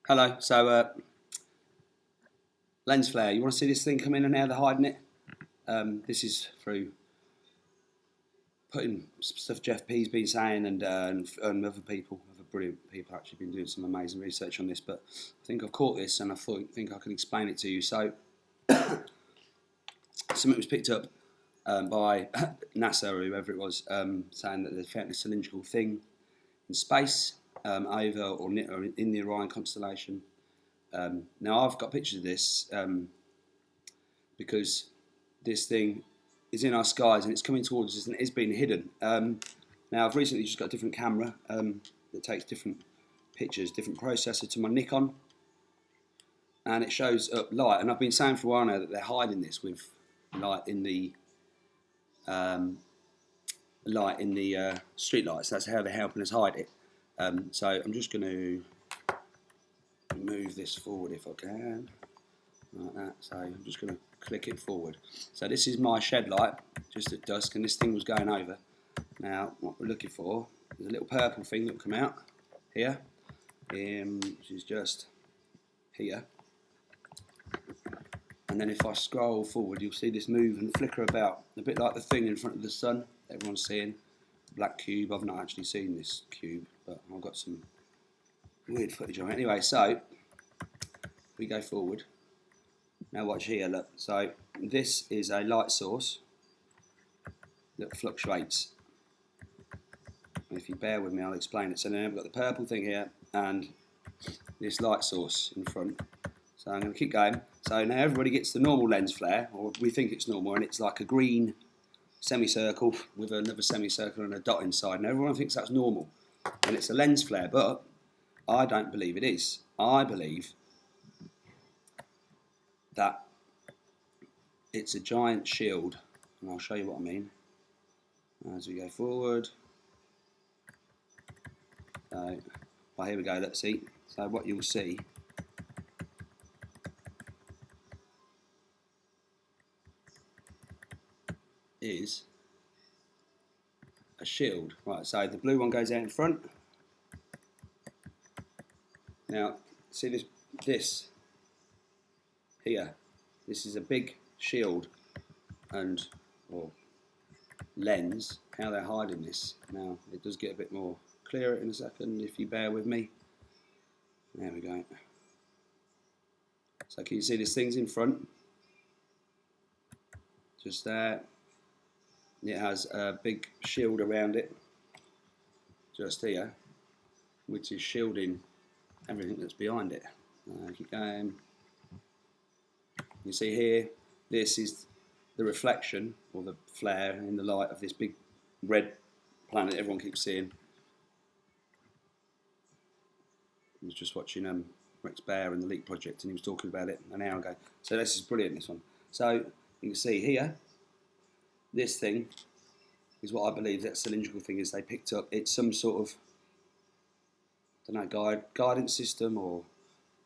Hello. Lens flare. You want to see this thing come in and how they're hiding it? This is through putting stuff Jeff P's been saying and other people, other brilliant people, actually been doing some amazing research on this. But I think I've caught this, and I think I can explain it to you. So something was picked up by NASA or whoever it was, saying that they found a cylindrical thing in space over or in the Orion constellation. Now I've got pictures of this because this thing is in our skies and it's coming towards us and it's been hidden. Now I've recently just got a different camera that takes different pictures, different processor to my Nikon, and it shows up light. And I've been saying for a while now that they're hiding this with light in the street lights. That's how they're helping us hide it. So I'm just going to move this forward if I can, like that. So I'm just going to click it forward. So this is my shed light just at dusk, and this thing was going over. Now what we're looking for is a little purple thing that will come out here, which is just here. And then if I scroll forward, you'll see this move and flicker about, a bit like the thing in front of the sun everyone's seeing. Black cube. I've not actually seen this cube, but I've got some weird footage on it. Anyway, so we go forward. Now watch here, look. So this is a light source that fluctuates. And if you bear with me, I'll explain it. So now we've got the purple thing here and this light source in front. So I'm going to keep going. So now everybody gets the normal lens flare, or we think it's normal, and it's like a green semicircle with another semicircle and a dot inside. And everyone thinks that's normal, and it's a lens flare, but I don't believe it is. I believe that it's a giant shield, and I'll show you what I mean as we go forward. So, well, here we go, let's see. So what you'll see is a shield. Right, so the blue one goes out in front. Now, see this here, this is a big shield or lens. How they're hiding this. Now, it does get a bit more clearer in a second if you bear with me. There we go. So can you see this thing's in front? Just there. It has a big shield around it, just here, which is shielding everything that's behind it. Keep going. You see here, this is the reflection or the flare in the light of this big red planet everyone keeps seeing. I was just watching Rex Bear and the Leak Project, and he was talking about it an hour ago. So this is brilliant, this one. So you can see here, this thing is what I believe that cylindrical thing is they picked up. It's some sort of, I don't know, guidance system, or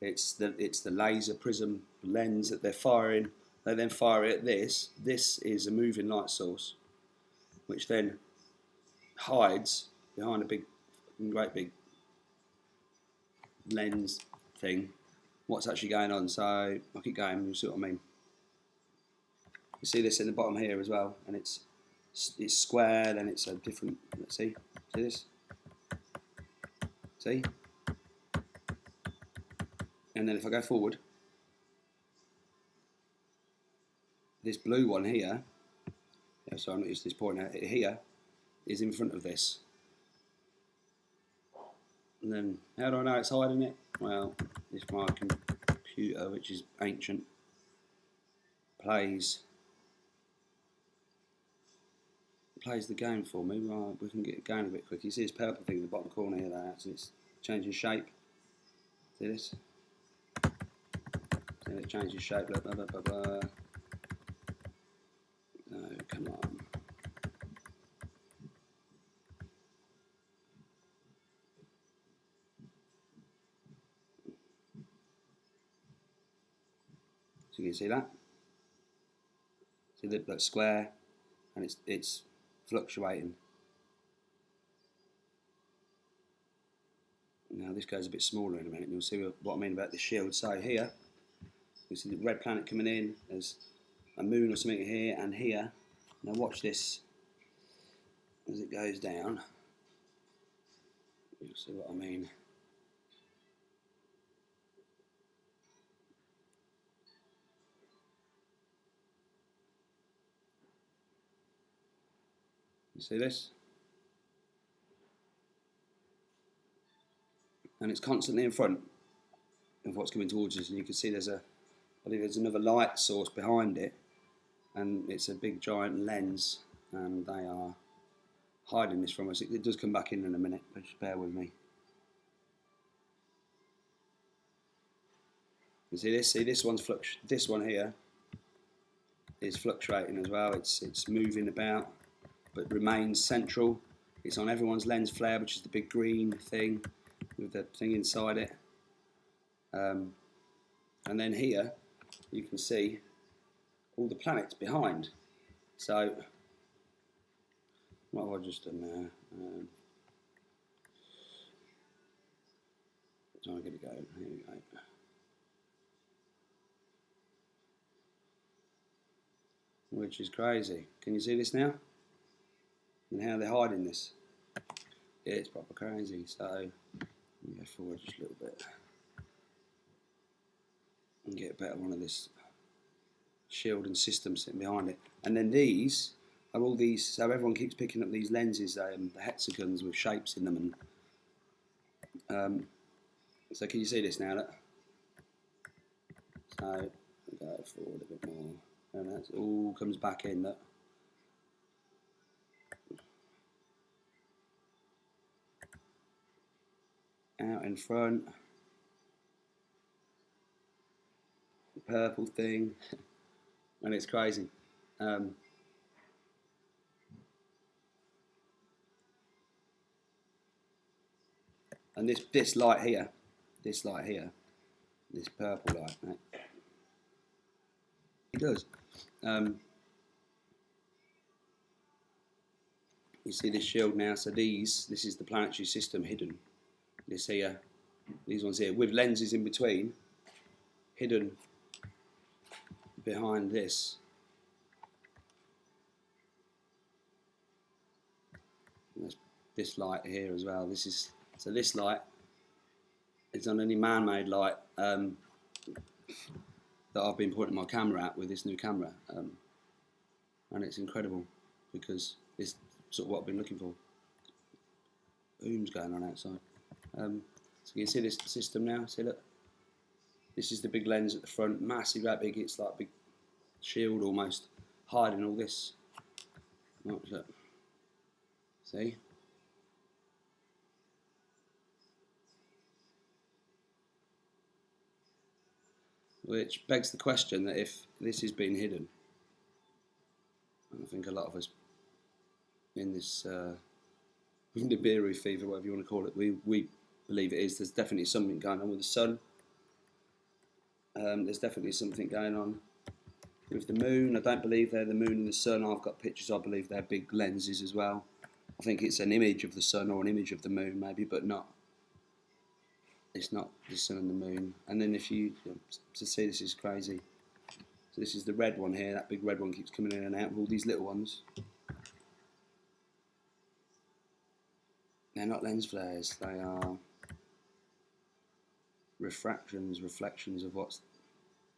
it's the laser prism lens that they're firing. They then fire it at this. This is a moving light source, which then hides behind a great big lens thing what's actually going on. So I'll keep going, you'll see what I mean. You see this in the bottom here as well, and it's square, then it's a different, let's see this? See? And then if I go forward, this blue one here, so I'm not used to this point out here, is in front of this. And then how do I know it's hiding it? Well, if my computer, which is ancient, plays the game for me, right, we can get it going a bit quick. You see this purple thing in the bottom corner here, that, and it's changing shape. See this? See it changes shape, blah, blah, blah, blah, blah. No, come on. So you can see that? See that square, and it's fluctuating. Now Now this goes a bit smaller in a minute, and you'll see what I mean about the shield. So here, you see the red planet coming in, there's a moon or something here and here. Now watch this as it goes down. You'll see what I mean. You see this? And it's constantly in front of what's coming towards us, and you can see I believe there's another light source behind it, and it's a big giant lens, and they are hiding this from us. It does come back in a minute, but just bear with me. You see this? See, this one here is fluctuating as well. It's moving about, but remains central. It's on everyone's lens flare, which is the big green thing with the thing inside it. And then here you can see all the planets behind. So what have I just done there? Trying to get it going. Here we go. Which is crazy. Can you see this now? And how they're hiding this? Yeah, it's proper crazy. So let me go forward just a little bit and get a better one of this shield and system sitting behind it. And then these are all these. So everyone keeps picking up these lenses, the hexagons with shapes in them. And so can you see this now? Look? So go forward a bit more. And that all comes back in. That out in front, the purple thing, and it's crazy. And this light here, this purple light, right? It does. You see this shield now, so this is the planetary system hidden. This here, these ones here, with lenses in between, hidden behind this. And there's this light here as well. So this light is on any man-made light that I've been pointing my camera at with this new camera, and it's incredible because it's sort of what I've been looking for. Boom's going on outside. So you can see this system now. See, look, this is the big lens at the front, massive, that big. It's like a big shield almost, hiding all this. Look. See? Which begs the question that if this has been hidden, and I think a lot of us in this Nibiru fever, whatever you want to call it, we believe it is. There's definitely something going on with the sun. There's definitely something going on with the moon. I don't believe they're the moon and the sun. I've got pictures. I believe they're big lenses as well. I think it's an image of the sun or an image of the moon, maybe, but not. It's not the sun and the moon. And then if you to see, this is crazy. So this is the red one here. That big red one keeps coming in and out of all these little ones. They're not lens flares. They are reflections of what's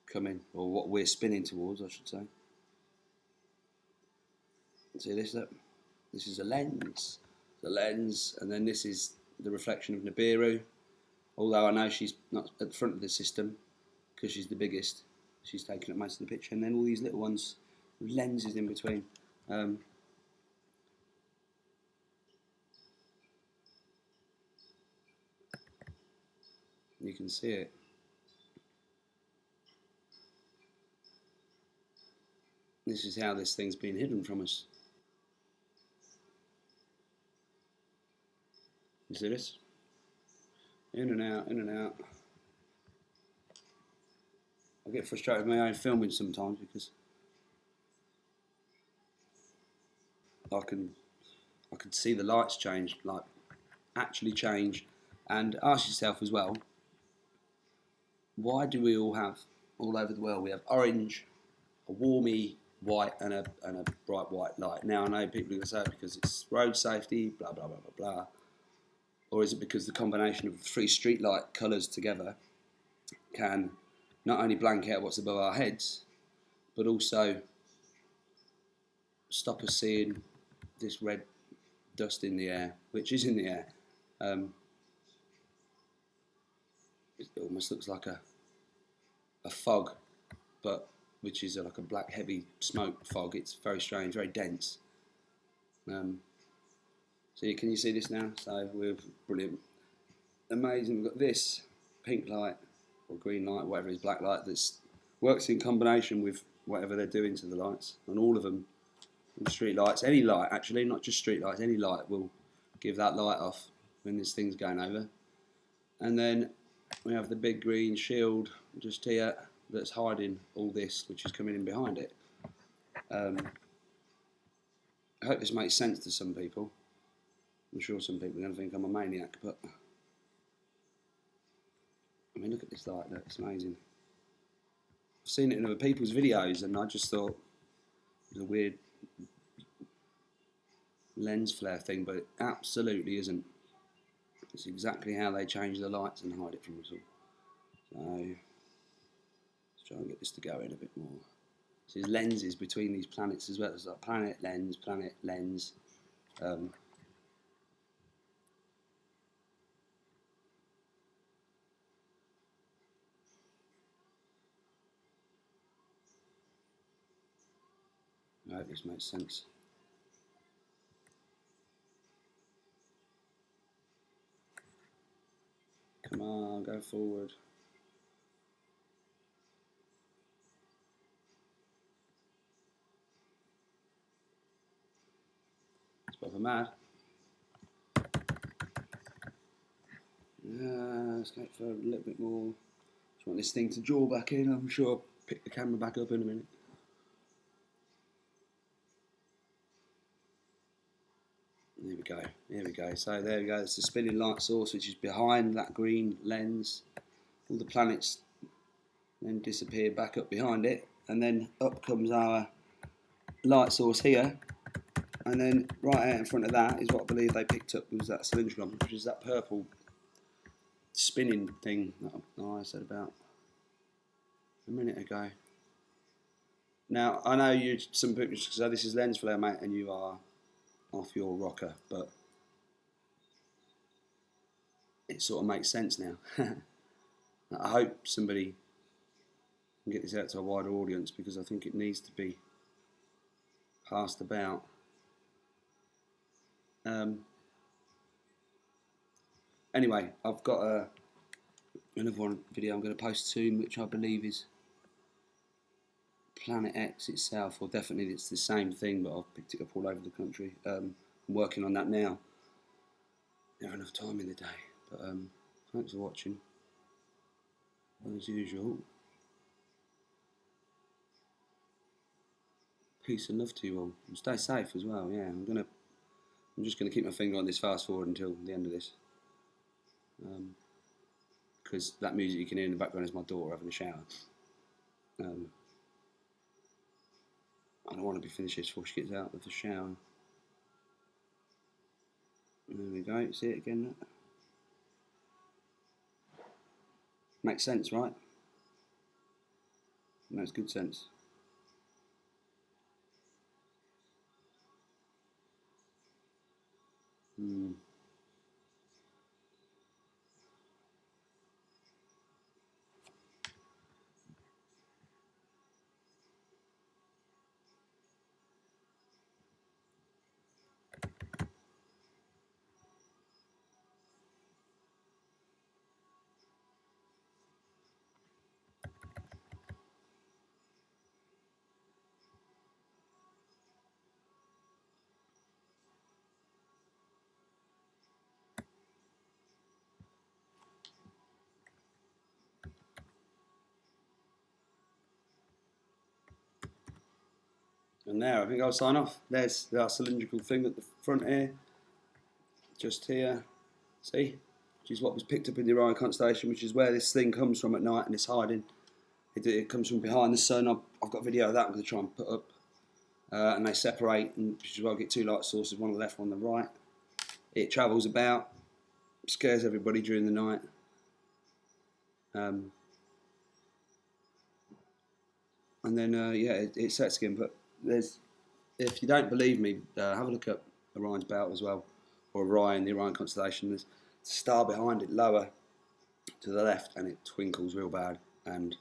coming, or what we're spinning towards, I should say. See this? Look, this is a lens. The lens, and then this is the reflection of Nibiru. Although I know she's not at the front of the system because she's the biggest. She's taking up most of the picture, and then all these little ones with lenses in between. You can see it. This is how this thing's been hidden from us. You see this? In and out, in and out. I get frustrated with my own filming sometimes because I can see the lights change, like actually change And ask yourself as well, why do we all have, all over the world, we have orange, a warmy white and a bright white light? Now I know people are going to say because it's road safety, blah, blah, blah, blah, blah. Or is it because the combination of the three street light colours together can not only blank out what's above our heads, but also stop us seeing this red dust in the air, which is in the air. It almost looks like a fog, but which is like a black heavy smoke fog. It's very strange, very dense. So can you see this now? So we're brilliant, amazing. We've got this pink light or green light, whatever it is, black light that works in combination with whatever they're doing to the lights, and all of them, street lights, any light actually, not just street lights, any light will give that light off when this thing's going over. And then we have the big green shield just here that's hiding all this, which is coming in behind it. I hope this makes sense to some people. I'm sure some people are going to think I'm a maniac, but I mean, look at this light, look, it's amazing. I've seen it in other people's videos and I just thought it was a weird lens flare thing, but it absolutely isn't. It's exactly how they change the lights and hide it from us all. So let's try and get this to go in a bit more. So there's lenses between these planets as well. There's like planet, lens, planet, lens. I hope this makes sense. Come on, go forward. It's proper mad. Let's go for a little bit more. Just want this thing to draw back in. I'm sure I'll pick the camera back up in a minute. There we go, there we go. So there we go, it's the spinning light source which is behind that green lens. All the planets then disappear back up behind it, and then up comes our light source here, and then right out in front of that is what I believe they picked up, was that cylindrical, which is that purple spinning thing that I said about a minute ago. Now I know some people say this is lens flare, mate, and you are off your rocker, but it sort of makes sense now. I hope somebody can get this out to a wider audience, because I think it needs to be passed about. Anyway, I've got another one video I'm going to post soon, which I believe is Planet X itself, or definitely it's the same thing, but I've picked it up all over the country. I'm working on that now. Never enough time in the day, but thanks for watching. As usual, peace and love to you all, and stay safe as well. Yeah, I'm just gonna keep my finger on this fast forward until the end of this, because that music you can hear in the background is my daughter having a shower. I don't want to be finished this before she gets out of the shower. There we go, see it again? Makes sense, right? Makes good sense. And now I think I'll sign off. There's our cylindrical thing at the front here, just here. See? which is what was picked up in the Orion constellation, which is where this thing comes from at night and it's hiding. It comes from behind the sun. I've got a video of that I'm going to try and put up. And they separate, which is why I get two light sources, one on the left, one on the right. It travels about, scares everybody during the night. And then, it sets again. But if you don't believe me, have a look at Orion's belt as well, or Orion, the Orion constellation. There's a star behind it, lower to the left, and it twinkles real bad. And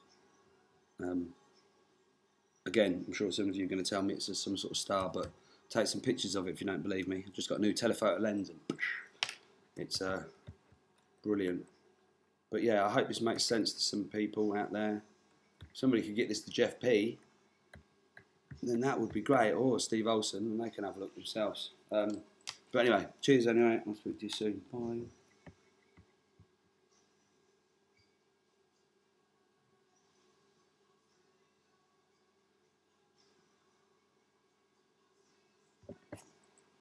again, I'm sure some of you are going to tell me it's just some sort of star, but take some pictures of it if you don't believe me. I've just got a new telephoto lens, and it's brilliant. But yeah, I hope this makes sense to some people out there. If somebody could get this to Jeff P, then that would be great, or Steve Olsen, and they can have a look themselves. But anyway, cheers anyway, I'll speak to you soon. Bye.